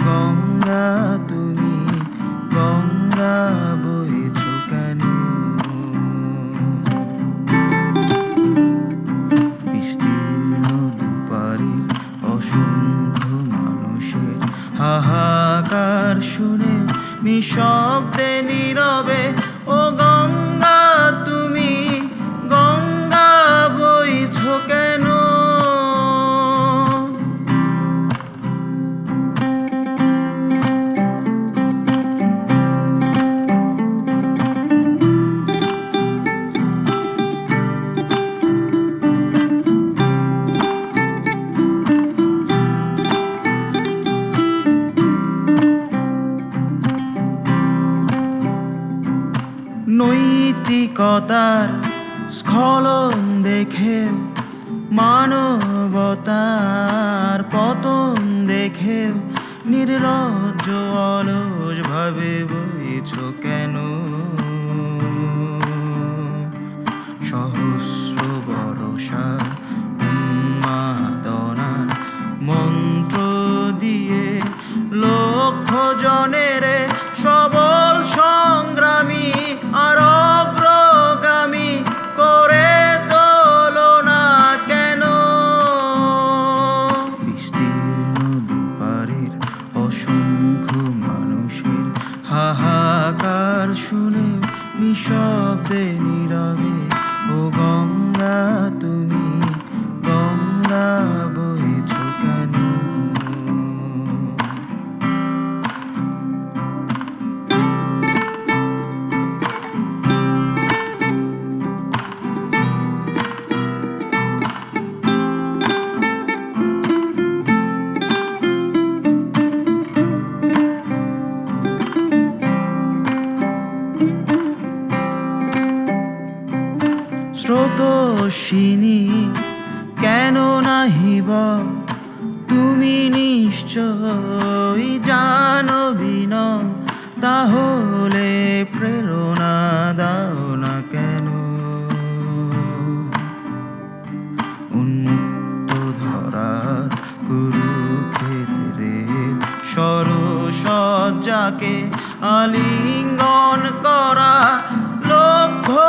গঙ্গা তুমি গঙ্গা বইছ কেন? বিস্তীর্ণ দুপারের অসংখ্য মানুষের হাহাকার শুনে নিঃশব্দে নীরবে ও গঙ্গা তুমি গঙ্গা বইছ কেন? নৈতিকতার স্খলন দেখে মানবতার পতন দেখে নির্লজ্জ অলস ভাবে বইছ কেন? সহস্র বরষা উন্মাদনার মন্ত্র দিয়ে লক্ষ জনের সবল সংগ্রামী আর অগ্রগামী করে তোলো না কেন? বিস্তীর্ণ দুপারের অসংখ্য মানুষের হাহাকার শুনে নিঃশব্দে নীরবে ও গঙ্গা তুমি গঙ্গা বইছ কেন? স্রোতস্বিনী কেন নাহিব তুমি নিশ্চয় জানো বিন, তাহলে প্রেরণা দাও না কেন? উন্মুক্ত ধরার কুরুক্ষেত্রের সরসজ্জাকে আলিঙ্গন করা লক্ষ্য